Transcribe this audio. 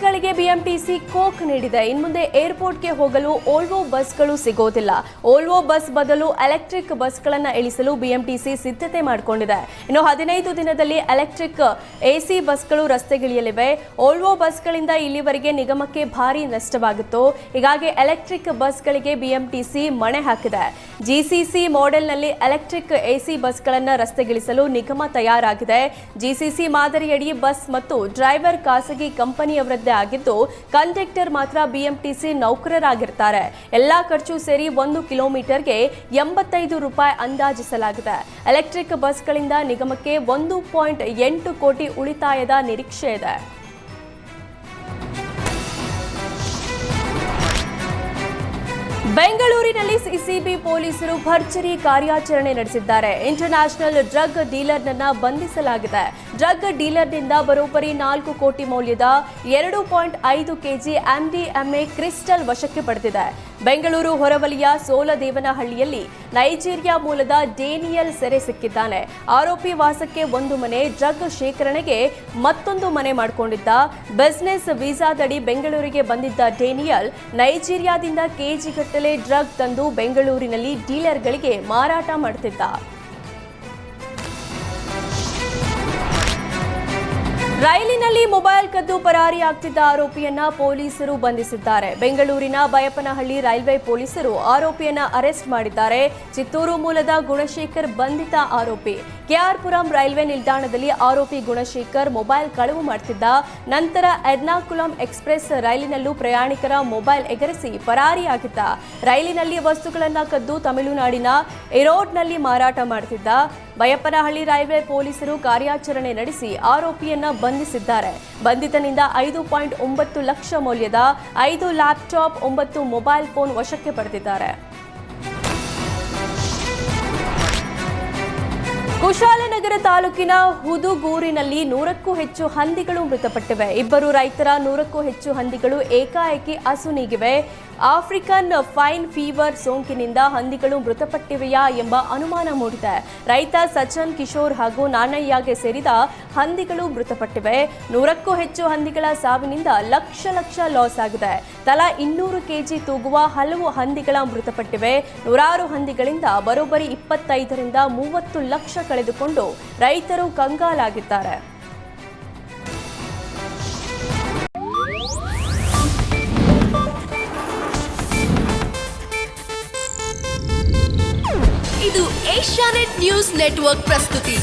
ಬಸ್ಗಳಿಗೆ BMTC coke ನೀಡಿದೆ. ಇನ್ಮುಂದೆ ಏರ್ಪೋರ್ಟ್ಗೆ ಹೋಗಲು ಓಲ್ವೋ ಬಸ್ಗಳು ಸಿಗೋದಿಲ್ಲ. ಓಲ್ವೋ ಬಸ್ ಬದಲು ಎಲೆಕ್ಟ್ರಿಕ್ ಬಸ್ಗಳನ್ನು ಇಳಿಸಲು ಬಿಎಂಟಿಸಿ ಸಿದ್ಧತೆ ಮಾಡಿಕೊಂಡಿದೆ. ಇನ್ನು 15 ದಿನದಲ್ಲಿ ಎಲೆಕ್ಟ್ರಿಕ್ ಎಸಿ ಬಸ್ಗಳು ರಸ್ತೆಗಿಳಿಯಲಿವೆ. ಓಲ್ವೋ ಬಸ್ಗಳಿಂದ ಇಲ್ಲಿವರೆಗೆ ನಿಗಮಕ್ಕೆ ಭಾರಿ ನಷ್ಟವಾಗಿತ್ತು. ಹೀಗಾಗಿ ಎಲೆಕ್ಟ್ರಿಕ್ ಬಸ್ಗಳಿಗೆ ಬಿಎಂಟಿಸಿ ಮಣೆ ಹಾಕಿದೆ. ಜಿಸಿಸಿ ಮಾಡೆಲ್ನಲ್ಲಿ ಎಲೆಕ್ಟ್ರಿಕ್ ಎಸಿ ಬಸ್ಗಳನ್ನು ರಸ್ತೆಗಿಳಿಸಲು ನಿಗಮ ತಯಾರಾಗಿದೆ. ಜಿಸಿಸಿ ಮಾದರಿಯಡಿ ಬಸ್ ಮತ್ತು ಡ್ರೈವರ್ ಖಾಸಗಿ ಕಂಪನಿಯವರದ್ದೇ ಆಗಿದ್ದು, ಕಂಡಕ್ಟರ್ ಮಾತ್ರ ಬಿಎಂಟಿಸಿ ನೌಕರರಾಗಿರ್ತಾರೆ. ಎಲ್ಲಾ ಖರ್ಚು ಸೇರಿ 1 ಕಿಲೋಮೀಟರ್ಗೆ 85 ರೂಪಾಯಿ ಅಂದಾಜಿಸಲಾಗಿದೆ. ಎಲೆಕ್ಟ್ರಿಕ್ ಬಸ್ಗಳಿಂದ ನಿಗಮಕ್ಕೆ 1.8 ಕೋಟಿ ಉಳಿತಾಯದ ನಿರೀಕ್ಷೆ ಇದೆ. ಬೆಂಗಳೂರಿನಲ್ಲಿ ಸಿಸಿಬಿ ಪೊಲೀಸರು ಭರ್ಜರಿ ಕಾರ್ಯಾಚರಣೆ ನಡೆಸಿದ್ದಾರೆ. ಇಂಟರ್ನ್ಯಾಷನಲ್ ಡ್ರಗ್ ಡೀಲರ್ನನ್ನ ಬಂಧಿಸಲಾಗಿದೆ. ಡ್ರಗ್ ಡೀಲರ್ನಿಂದ ಬರೋಬ್ಬರಿ 4 ಕೋಟಿ ಮೌಲ್ಯದ 2.5 ಕೆಜಿ ಎಂಡಿಎಂಎ ಕ್ರಿಸ್ಟಲ್ ವಶಕ್ಕೆ ಪಡೆದಿದೆ. ಬೆಂಗಳೂರು ಹೊರವಲಯ ಸೋಲದೇವನಹಳ್ಳಿಯಲ್ಲಿ ನೈಜೀರಿಯಾ ಮೂಲದ ಡೇನಿಯಲ್ ಸೆರೆ ಸಿಕ್ಕಿದ್ದಾನೆ. ಆರೋಪಿ ವಾಸಕ್ಕೆ ಒಂದು ಮನೆ, ಡ್ರಗ್ ಶೇಖರಣೆಗೆ ಮತ್ತೊಂದು ಮನೆ ಮಾಡಿಕೊಂಡಿದ್ದ. ಬಿಸಿನೆಸ್ ವೀಸಾದಡಿ ಬೆಂಗಳೂರಿಗೆ ಬಂದಿದ್ದ ಡೇನಿಯಲ್ ನೈಜೀರಿಯಾದಿಂದ ಕೆಜಿಗಟ್ಟಲೆ ಡ್ರಗ್ ತಂದು ಬೆಂಗಳೂರಿನಲ್ಲಿ ಡೀಲರ್ಗಳಿಗೆ ಮಾರಾಟ ಮಾಡುತ್ತಿದ್ದ. ರೈಲಿನಲ್ಲಿ ಮೊಬೈಲ್ ಕದ್ದು ಪರಾರಿಯಾಗ್ತಿದ್ದ ಆರೋಪಿಯನ್ನ ಪೊಲೀಸರು ಬಂಧಿಸಿದ್ದಾರೆ. ಬೆಂಗಳೂರಿನ ಬಯಪನಹಳ್ಳಿ ರೈಲ್ವೆ ಪೊಲೀಸರು ಆರೋಪಿಯನ್ನ ಅರೆಸ್ಟ್ ಮಾಡಿದ್ದಾರೆ. ಚಿತ್ತೂರು ಮೂಲದ ಗುಣಶೇಖರ್ ಬಂಧಿತ ಆರೋಪಿ. ಕೆಆರ್ಪುರಂ ರೈಲ್ವೆ ನಿಲ್ದಾಣದಲ್ಲಿ ಆರೋಪಿ ಗುಣಶೇಖರ್ ಮೊಬೈಲ್ ಕಳವು ಮಾಡುತ್ತಿದ್ದ. ನಂತರ ಎರ್ನಾಕುಲಂ ಎಕ್ಸ್ಪ್ರೆಸ್ ರೈಲಿನಲ್ಲೂ ಪ್ರಯಾಣಿಕರ ಮೊಬೈಲ್ ಎಗರಿಸಿ ಪರಾರಿಯಾಗಿದ್ದ. ರೈಲಿನಲ್ಲಿ ವಸ್ತುಗಳನ್ನು ಕದ್ದು ತಮಿಳುನಾಡಿನ ಇರೋಡ್ನಲ್ಲಿ ಮಾರಾಟ ಮಾಡುತ್ತಿದ್ದ. ಬಯಪನಹಳ್ಳಿ ರೈಲ್ವೆ ಪೊಲೀಸರು ಕಾರ್ಯಾಚರಣೆ ನಡೆಸಿ ಆರೋಪಿಯನ್ನ ಬಂಧಿಸಿದ್ದಾರೆ. ಬಂಧಿತನಿಂದ 5.9 ಲಕ್ಷ ಮೌಲ್ಯದ 5 ಲ್ಯಾಪ್ಟಾಪ್, 9 ಮೊಬೈಲ್ ಫೋನ್ ವಶಕ್ಕೆ ಪಡೆದಿದ್ದಾರೆ. ಕುಶಾಲನಗರ ತಾಲೂಕಿನ ಹುದುಗೂರಿನಲ್ಲಿ 100ಕ್ಕೂ ಹೆಚ್ಚು ಹಂದಿಗಳು ಮೃತಪಟ್ಟಿವೆ. 2 ರೈತರ 100ಕ್ಕೂ ಹೆಚ್ಚು ಹಂದಿಗಳು ಏಕಾಏಕಿ ಅಸುನೀಗಿವೆ. ಆಫ್ರಿಕನ್ ಫೈನ್ ಫೀವರ್ ಸೋಂಕಿನಿಂದ ಹಂದಿಗಳು ಮೃತಪಟ್ಟಿವೆಯಾ ಎಂಬ ಅನುಮಾನ ಮೂಡಿದೆ. ರೈತ ಸಚನ್ ಕಿಶೋರ್ ಹಾಗೂ ನಾನಯ್ಯಗೆ ಸೇರಿದ ಹಂದಿಗಳು ಮೃತಪಟ್ಟಿವೆ. 100ಕ್ಕೂ ಹೆಚ್ಚು ಹಂದಿಗಳ ಸಾವಿನಿಂದ ಲಕ್ಷ ಲಾಸ್ ಆಗಿದೆ. ತಲಾ 200 ಕೆಜಿ ತೂಗುವ ಹಲವು ಹಂದಿಗಳ ಮೃತಪಟ್ಟಿವೆ. 100 ಹಂದಿಗಳಿಂದ ಬರೋಬ್ಬರಿ 25ರಿಂದ 30 ಲಕ್ಷ ಕಳೆದುಕೊಂಡು ರೈತರು ಕಂಗಾಲಾಗಿದ್ದಾರೆ. ಇದು ಏಷ್ಯಾನೆಟ್ ನ್ಯೂಸ್ ನೆಟ್ವರ್ಕ್ ಪ್ರಸ್ತುತಿ.